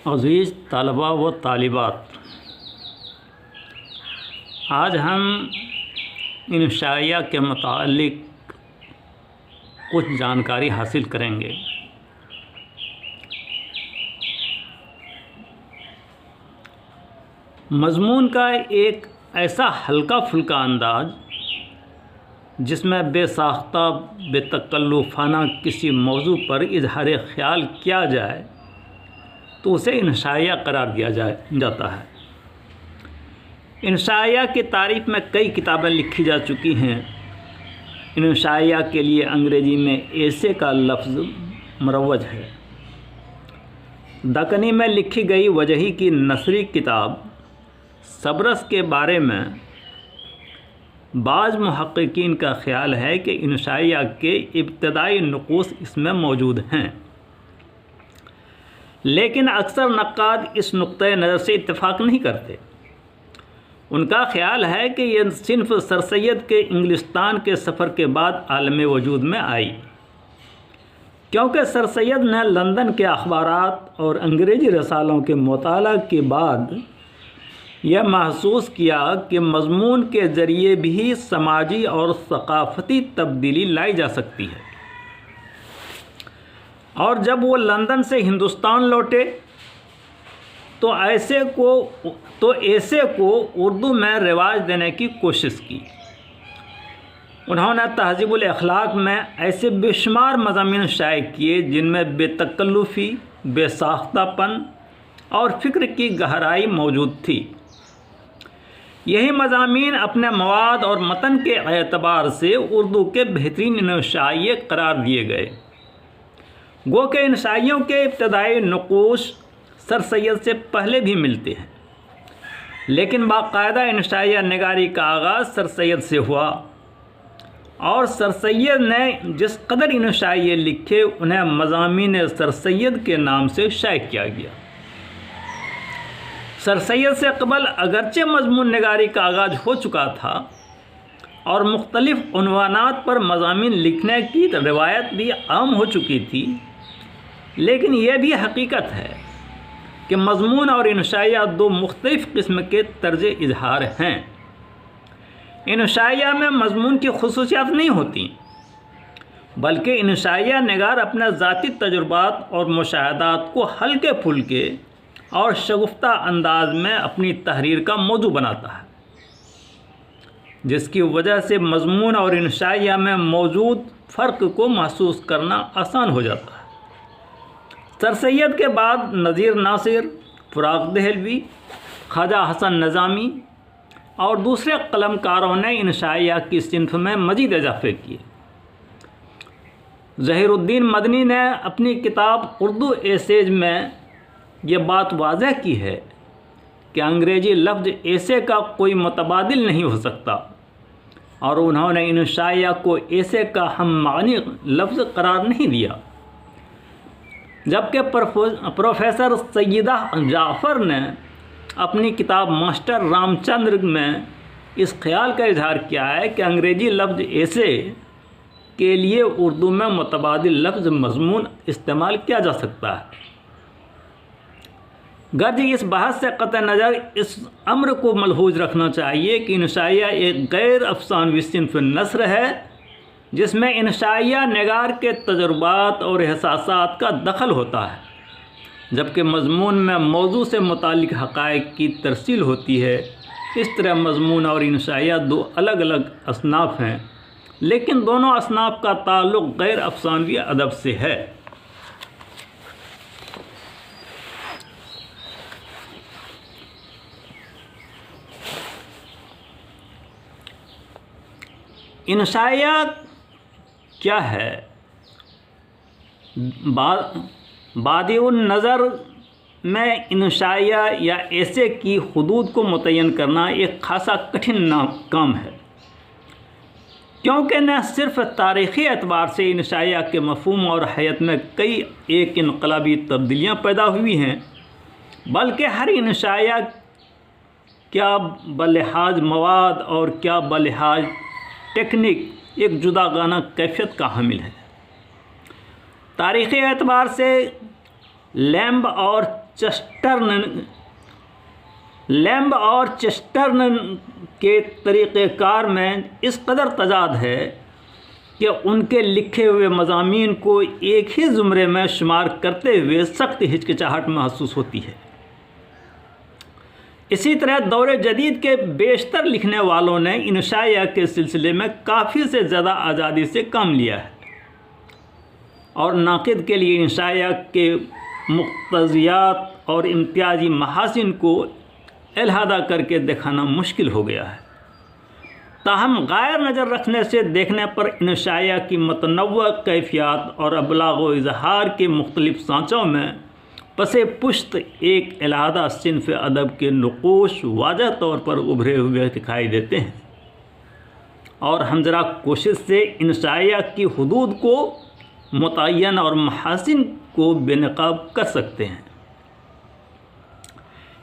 عزیز طلباء و طالبات، آج ہم انشائیہ کے متعلق کچھ جانکاری حاصل کریں گے۔ مضمون کا ایک ایسا ہلکا پھلکا انداز جس میں بے ساختہ بے تکلفانہ کسی موضوع پر اظہار خیال کیا جائے تو اسے انشائیہ قرار دیا جاتا ہے۔ انشائیہ کی تعریف میں کئی کتابیں لکھی جا چکی ہیں۔ انشائیہ کے لیے انگریزی میں ایسے کا لفظ مروج ہے۔ دکنی میں لکھی گئی وجہی کی نثری کتاب صبرس کے بارے میں بعض محققین کا خیال ہے کہ انشائیہ کے ابتدائی نقوص اس میں موجود ہیں، لیکن اکثر نقاد اس نقطۂ نظر سے اتفاق نہیں کرتے۔ ان کا خیال ہے کہ یہ صنف سر سید کے انگلستان کے سفر کے بعد عالم وجود میں آئی، کیونکہ سر سید نے لندن کے اخبارات اور انگریزی رسالوں کے مطالعہ کے بعد یہ محسوس کیا کہ مضمون کے ذریعے بھی سماجی اور ثقافتی تبدیلی لائی جا سکتی ہے، اور جب وہ لندن سے ہندوستان لوٹے تو ایسے کو اردو میں رواج دینے کی کوشش کی۔ انہوں نے تہذیب الاخلاق میں ایسے بے شمار مضامین شائع کیے جن میں بے تکلفی، بے ساختہ پن اور فکر کی گہرائی موجود تھی۔ یہی مضامین اپنے مواد اور متن کے اعتبار سے اردو کے بہترین انشائیے قرار دیے گئے۔ گو کہ انشائیوں کے ابتدائی نقوش سر سید سے پہلے بھی ملتے ہیں، لیکن باقاعدہ انشائیہ نگاری کا آغاز سر سید سے ہوا، اور سر سید نے جس قدر انشائیے لکھے انہیں مضامین سر سید کے نام سے شائع کیا گیا۔ سر سید سے قبل اگرچہ مضمون نگاری کا آغاز ہو چکا تھا اور مختلف عنوانات پر مضامین لکھنے کی روایت بھی عام ہو چکی تھی، لیکن یہ بھی حقیقت ہے کہ مضمون اور انشائیہ دو مختلف قسم کے طرز اظہار ہیں۔ انشائیہ میں مضمون کی خصوصیات نہیں ہوتی، بلکہ انشائیہ نگار اپنے ذاتی تجربات اور مشاہدات کو ہلکے پھلکے اور شگفتہ انداز میں اپنی تحریر کا موضوع بناتا ہے، جس کی وجہ سے مضمون اور انشائیہ میں موجود فرق کو محسوس کرنا آسان ہو جاتا ہے۔ سر سید کے بعد نذیر ناصر، فراق دہلوی، خواجہ حسن نظامی اور دوسرے قلم کاروں نے انشائیہ کی صنف میں مزید اضافے کیے۔ ظہیر الدین مدنی نے اپنی کتاب اردو ایسیج میں یہ بات واضح کی ہے کہ انگریزی لفظ ایسے کا کوئی متبادل نہیں ہو سکتا، اور انہوں نے انشائیہ کو ایسے کا ہم معنی لفظ قرار نہیں دیا، جبکہ پروفیسر سیدہ جعفر نے اپنی کتاب ماسٹر رام چندر میں اس خیال کا اظہار کیا ہے کہ انگریزی لفظ ایسے کے لیے اردو میں متبادل لفظ مضمون استعمال کیا جا سکتا ہے۔ گرچہ اس بحث سے قطع نظر اس امر کو ملحوظ رکھنا چاہیے کہ انشائیہ ایک غیر افسانوی صنف نثر ہے جس میں انشائیہ نگار کے تجربات اور احساسات کا دخل ہوتا ہے، جبکہ مضمون میں موضوع سے متعلق حقائق کی ترسیل ہوتی ہے۔ اس طرح مضمون اور انشائیہ دو الگ الگ اصناف ہیں، لیکن دونوں اصناف کا تعلق غیر افسانوی ادب سے ہے۔ انشائیہ کیا ہے؟ بادئ النظر میں انشائیہ یا ایسے کی حدود کو متعین کرنا ایک خاصا کٹھن کام ہے، کیونکہ نہ صرف تاریخی اعتبار سے انشائیہ کے مفہوم اور حیت میں کئی ایک انقلابی تبدیلیاں پیدا ہوئی ہیں، بلکہ ہر انشائیہ کیا بلحاظ مواد اور کیا بلحاظ ٹیکنیک ایک جداگانہ کیفیت کا حامل ہے۔ تاریخی اعتبار سے لیمب اور چسٹرن کے طریقہ کار میں اس قدر تضاد ہے کہ ان کے لکھے ہوئے مضامین کو ایک ہی زمرے میں شمار کرتے ہوئے سخت ہچکچاہٹ محسوس ہوتی ہے۔ اسی طرح دور جدید کے بیشتر لکھنے والوں نے انشائیہ کے سلسلے میں کافی سے زیادہ آزادی سے کام لیا ہے، اور ناقد کے لیے انشائیہ کے مقتضیات اور امتیازی محاسن کو علیحدہ کر کے دکھانا مشکل ہو گیا ہے۔ تاہم غیر نظر رکھنے سے دیکھنے پر انشائیہ کی متنوع کیفیات اور ابلاغ و اظہار کے مختلف سانچوں میں پس پشت ایک علیحدہ صنف ادب کے نقوش واضح طور پر ابھرے ہوئے دکھائی دیتے ہیں، اور ہم ذرا کوشش سے انشائیہ کی حدود کو متعین اور محاسن کو بے نقاب کر سکتے ہیں۔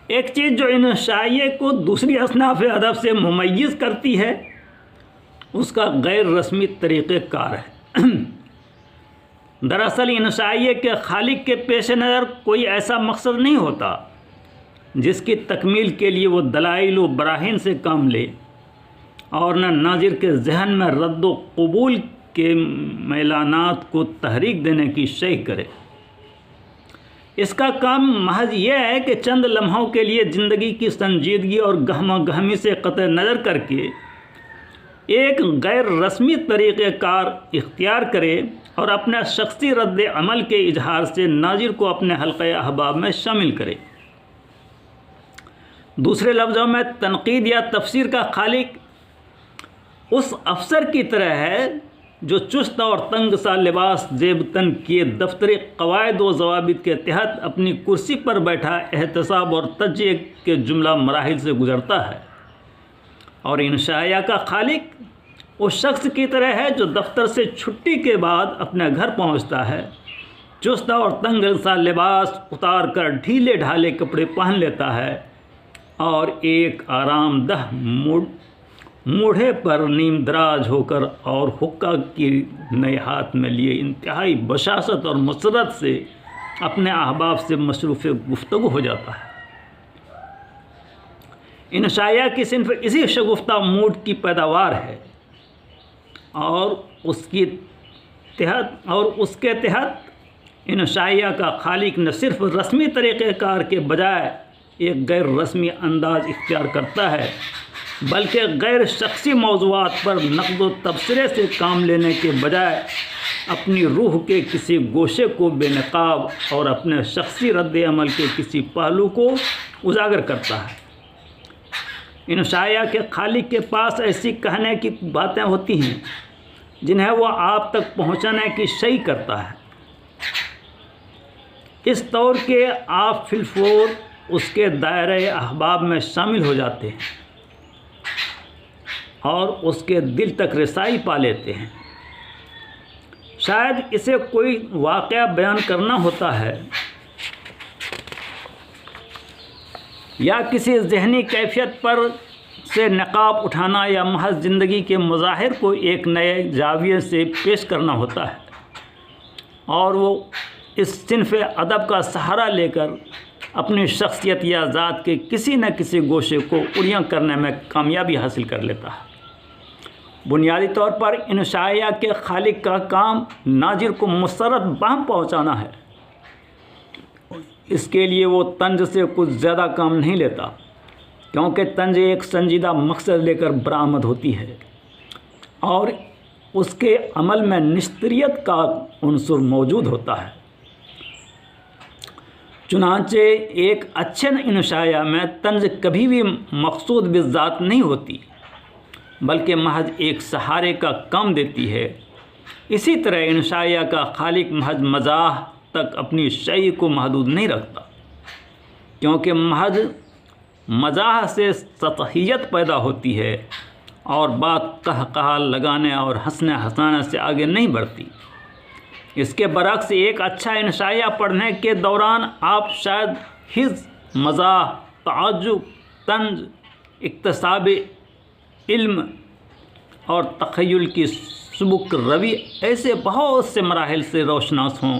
ایک چیز جو انشائیہ کو دوسری اصناف ادب سے ممیز کرتی ہے اس کا غیر رسمی طریقہ کار ہے۔ دراصل انشائیہ کے خالق کے پیش نظر کوئی ایسا مقصد نہیں ہوتا جس کی تکمیل کے لیے وہ دلائل و براہین سے کام لے، اور نہ ناظر کے ذہن میں رد و قبول کے میلانات کو تحریک دینے کی شے کرے۔ اس کا کام محض یہ ہے کہ چند لمحوں کے لیے زندگی کی سنجیدگی اور گہمہ گہمی سے قطع نظر کر کے ایک غیر رسمی طریقہ کار اختیار کرے اور اپنے شخصی رد عمل کے اظہار سے ناظر کو اپنے حلقہ احباب میں شامل کرے۔ دوسرے لفظوں میں تنقید یا تفسیر کا خالق اس افسر کی طرح ہے جو چست اور تنگ سا لباس زیب تن کیے دفتری قواعد و ضوابط کے تحت اپنی کرسی پر بیٹھا احتساب اور تجزیے کے جملہ مراحل سے گزرتا ہے، اور انشائیہ کا خالق اس شخص کی طرح ہے جو دفتر سے چھٹی کے بعد اپنے گھر پہنچتا ہے، چست اور تنگ سا لباس اتار کر ڈھیلے ڈھالے کپڑے پہن لیتا ہے، اور ایک آرام دہ موڑھے پر نیم دراز ہو کر اور حقہ کی نئے ہاتھ میں لیے انتہائی بشاشت اور مسرت سے اپنے احباب سے مصروف گفتگو ہو جاتا ہے۔ انشائیہ کی صنف اسی شگفتہ موڈ کی پیداوار ہے، اور اس کے تحت انشائیہ کا خالق نہ صرف رسمی طریقہ کار کے بجائے ایک غیر رسمی انداز اختیار کرتا ہے، بلکہ غیر شخصی موضوعات پر نقد و تبصرے سے کام لینے کے بجائے اپنی روح کے کسی گوشے کو بے نقاب اور اپنے شخصی رد عمل کے کسی پہلو کو اجاگر کرتا ہے۔ انشائیہ کے خالق کے پاس ایسی کہنے کی باتیں ہوتی ہیں جنہیں وہ آپ تک پہنچانے کی شے کرتا ہے، اس طور کہ آپ فی الفور اس کے دائرۂ احباب میں شامل ہو جاتے ہیں اور اس کے دل تک رسائی پا لیتے ہیں۔ شاید اسے کوئی واقعہ بیان کرنا ہوتا ہے یا کسی ذہنی کیفیت پر سے نقاب اٹھانا یا محض زندگی کے مظاہر کو ایک نئے زاویے سے پیش کرنا ہوتا ہے، اور وہ اس صنف ادب کا سہارا لے کر اپنی شخصیت یا ذات کے کسی نہ کسی گوشے کو اڑیاں کرنے میں کامیابی حاصل کر لیتا ہے۔ بنیادی طور پر انشائیہ کے خالق کا کام ناظر کو مسرت بہم پہنچانا ہے۔ اس کے لیے وہ طنز سے کچھ زیادہ کام نہیں لیتا، کیونکہ طنز ایک سنجیدہ مقصد لے کر برآمد ہوتی ہے اور اس کے عمل میں نشتریت کا عنصر موجود ہوتا ہے۔ چنانچہ ایک اچھے انشائیہ میں طنز کبھی بھی مقصود بالذات نہیں ہوتی، بلکہ محض ایک سہارے کا کام دیتی ہے۔ اسی طرح انشائیہ کا خالق محض مزاح تک اپنی شے کو محدود نہیں رکھتا، کیونکہ محض مزاح سے سطحیت پیدا ہوتی ہے اور بات قہقہا لگانے اور ہنسنے ہنسانے سے آگے نہیں بڑھتی۔ اس کے برعکس ایک اچھا انشائیہ پڑھنے کے دوران آپ شاید حز، مزاح، تعجب، طنز، اکتساب علم اور تخیل کی سبک روی ایسے بہت سے مراحل سے روشناس ہوں،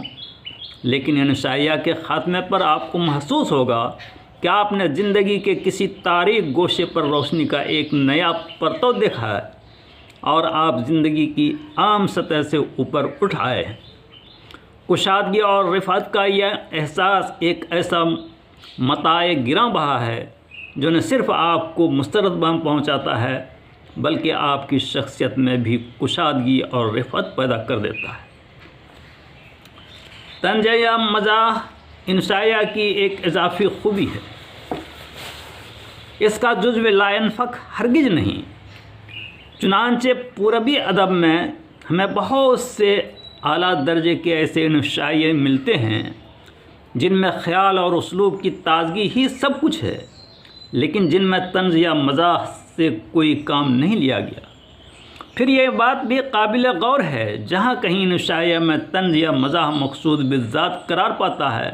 لیکن انشائیہ کے خاتمے پر آپ کو محسوس ہوگا کہ آپ نے زندگی کے کسی تاریک گوشے پر روشنی کا ایک نیا پرتو دیکھا ہے اور آپ زندگی کی عام سطح سے اوپر اٹھ آئے ہیں۔ کشادگی اور رفعت کا یہ احساس ایک ایسا متاع گراں بہا ہے جو نہ صرف آپ کو مسترد بہم پہنچاتا ہے بلکہ آپ کی شخصیت میں بھی کشادگی اور رفعت پیدا کر دیتا ہے۔ طنز یا مزاح انشائیہ کی ایک اضافی خوبی ہے۔ اس کا جزو لا ينفک ہرگز نہیں۔ چنانچہ پوربی ادب میں ہمیں بہت سے اعلیٰ درجے کے ایسے انشائیے ملتے ہیں جن میں خیال اور اسلوب کی تازگی ہی سب کچھ ہے، لیکن جن میں طنز یا مزاح سے کوئی کام نہیں لیا گیا۔ پھر یہ بات بھی قابل غور ہے، جہاں کہیں انشائیہ میں طنز یا مزاح مقصود بالذات قرار پاتا ہے،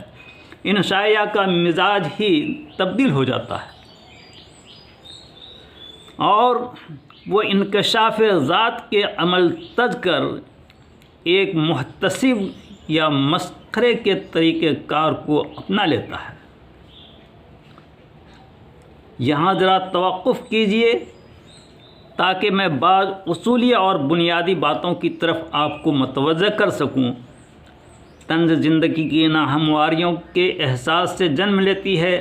انشائیہ کا مزاج ہی تبدیل ہو جاتا ہے اور وہ انکشاف ذات کے عمل تج کر ایک محتسب یا مسخرے کے طریقہ کار کو اپنا لیتا ہے۔ یہاں ذرا توقف کیجیے تاکہ میں بعض اصولی اور بنیادی باتوں کی طرف آپ کو متوجہ کر سکوں۔ طنز زندگی کی ناہمواریوں کے احساس سے جنم لیتی ہے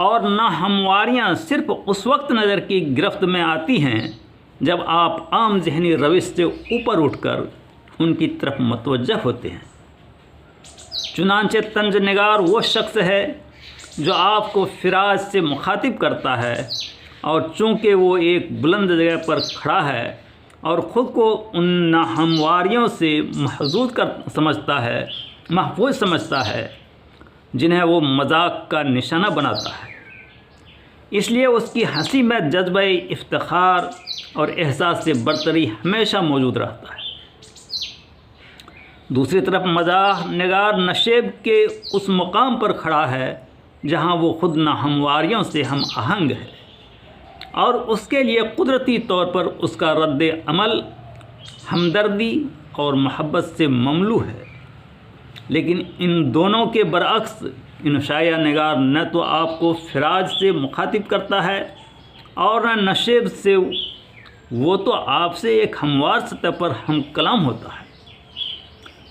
اور ناہمواریاں صرف اس وقت نظر کی گرفت میں آتی ہیں جب آپ عام ذہنی روش سے اوپر اٹھ کر ان کی طرف متوجہ ہوتے ہیں۔ چنانچہ طنز نگار وہ شخص ہے جو آپ کو فراز سے مخاطب کرتا ہے، اور چونکہ وہ ایک بلند جگہ پر کھڑا ہے اور خود کو ان ناہمواریوں سے محفوظ سمجھتا ہے جنہیں وہ مذاق کا نشانہ بناتا ہے، اس لیے اس کی ہنسی میں جذبہ افتخار اور احساس برتری ہمیشہ موجود رہتا ہے۔ دوسری طرف مزاح نگار نشیب کے اس مقام پر کھڑا ہے جہاں وہ خود ناہمواریوں سے ہم آہنگ ہے اور اس کے لیے قدرتی طور پر اس کا رد عمل ہمدردی اور محبت سے مملو ہے۔ لیکن ان دونوں کے برعکس انشائیہ نگار نہ تو آپ کو فراز سے مخاطب کرتا ہے اور نہ نشیب سے، وہ تو آپ سے ایک ہموار سطح پر ہم کلام ہوتا ہے۔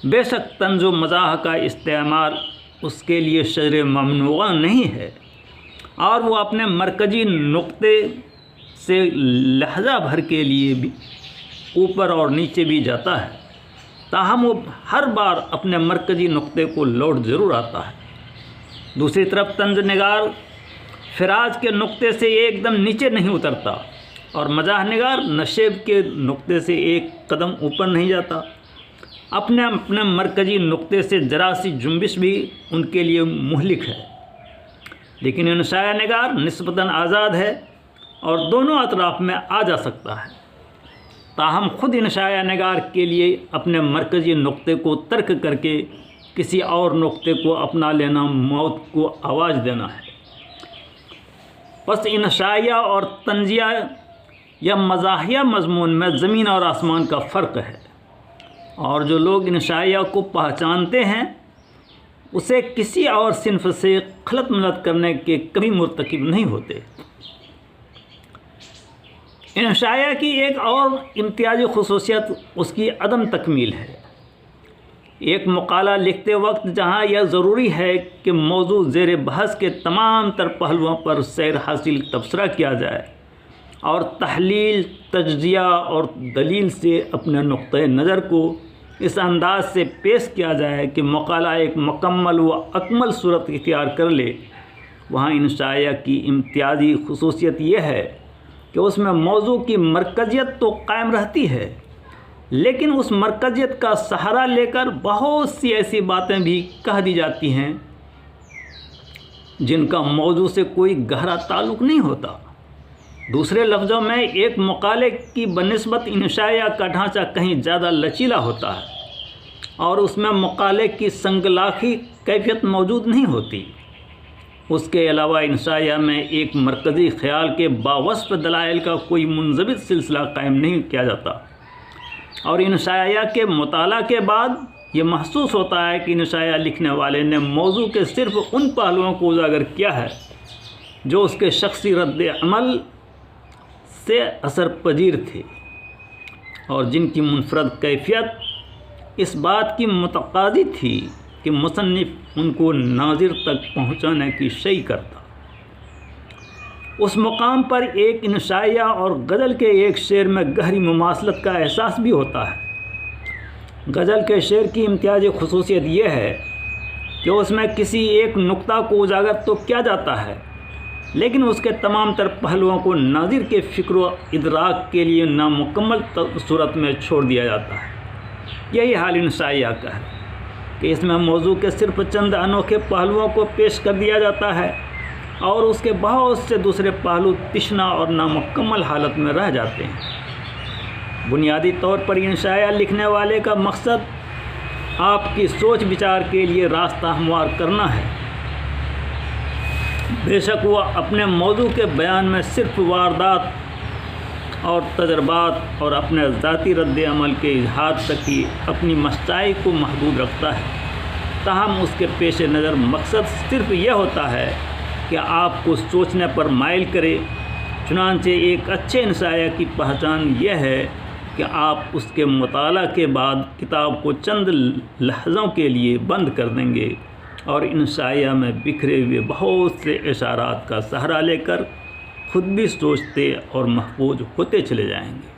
بے شک طنز و مزاح کا استعمال اس کے لیے شرع ممنوع نہیں ہے اور وہ اپنے مرکزی نقطے سے لہجہ بھر کے لیے بھی اوپر اور نیچے بھی جاتا ہے، تاہم وہ ہر بار اپنے مرکزی نقطے کو لوٹ ضرور آتا ہے۔ دوسری طرف طنز نگار فراز کے نقطے سے ایک دم نیچے نہیں اترتا اور مزاح نگار نشیب کے نقطے سے ایک قدم اوپر نہیں جاتا۔ اپنے مرکزی نقطے سے ذرا سی جنبش بھی ان کے لیے مہلک ہے، لیکن انشائیہ نگار نسبتاً آزاد ہے اور دونوں اطراف میں آ جا سکتا ہے۔ تاہم خود انشائیہ نگار کے لیے اپنے مرکزی نقطے کو ترک کر کے کسی اور نقطے کو اپنا لینا موت کو آواز دینا ہے۔ پس انشائیہ اور طنزیہ یا مزاحیہ مضمون میں زمین اور آسمان کا فرق ہے، اور جو لوگ انشائیہ کو پہچانتے ہیں اسے کسی اور صنف سے خلط ملط کرنے کے کبھی مرتکب نہیں ہوتے۔ انشائیہ کی ایک اور امتیازی خصوصیت اس کی عدم تکمیل ہے۔ ایک مقالہ لکھتے وقت جہاں یہ ضروری ہے کہ موضوع زیر بحث کے تمام تر پہلوؤں پر سیر حاصل تبصرہ کیا جائے اور تحلیل، تجزیہ اور دلیل سے اپنے نقطۂ نظر کو اس انداز سے پیش کیا جائے کہ مقالہ ایک مکمل و اکمل صورت اختیار کر لے، وہاں انشائیہ کی امتیازی خصوصیت یہ ہے کہ اس میں موضوع کی مرکزیت تو قائم رہتی ہے، لیکن اس مرکزیت کا سہارا لے کر بہت سی ایسی باتیں بھی کہہ دی جاتی ہیں جن کا موضوع سے کوئی گہرا تعلق نہیں ہوتا۔ دوسرے لفظوں میں ایک مقالے کی بنسبت انشائیہ کا ڈھانچہ کہیں زیادہ لچیلا ہوتا ہے اور اس میں مقالے کی سنگلاخی کیفیت موجود نہیں ہوتی۔ اس کے علاوہ انشائیہ میں ایک مرکزی خیال کے باوصف دلائل کا کوئی منضبط سلسلہ قائم نہیں کیا جاتا، اور انشائیہ کے مطالعہ کے بعد یہ محسوس ہوتا ہے کہ انشائیہ لکھنے والے نے موضوع کے صرف ان پہلوؤں کو اجاگر کیا ہے جو اس کے شخصی رد عمل سے اثر پذیر تھے اور جن کی منفرد کیفیت اس بات کی متقاضی تھی کہ مصنف ان کو ناظر تک پہنچانے کی شیء کرتا۔ اس مقام پر ایک انشائیہ اور غزل کے ایک شعر میں گہری مماثلت کا احساس بھی ہوتا ہے۔ غزل کے شعر کی امتیازی خصوصیت یہ ہے کہ اس میں کسی ایک نقطہ کو اجاگر تو کیا جاتا ہے لیکن اس کے تمام تر پہلوؤں کو ناظر کے فکر و ادراک کے لیے نامکمل صورت میں چھوڑ دیا جاتا ہے۔ یہی حال انشائیہ کا ہے کہ اس میں موضوع کے صرف چند انوکھے پہلوؤں کو پیش کر دیا جاتا ہے اور اس کے بہت سے دوسرے پہلو تشنا اور نامکمل حالت میں رہ جاتے ہیں۔ بنیادی طور پر انشائیہ لکھنے والے کا مقصد آپ کی سوچ بچار کے لیے راستہ ہموار کرنا ہے۔ بے شک وہ اپنے موضوع کے بیان میں صرف واردات اور تجربات اور اپنے ذاتی رد عمل کے اظہار تک ہی اپنی مستعی کو محدود رکھتا ہے، تاہم اس کے پیش نظر مقصد صرف یہ ہوتا ہے کہ آپ کو سوچنے پر مائل کرے۔ چنانچہ ایک اچھے انشائیہ کی پہچان یہ ہے کہ آپ اس کے مطالعہ کے بعد کتاب کو چند لحظوں کے لیے بند کر دیں گے اور انشائیہ میں بکھرے ہوئے بہت سے اشارات کا سہارا لے کر خود بھی سوچتے اور محفوظ ہوتے چلے جائیں گے۔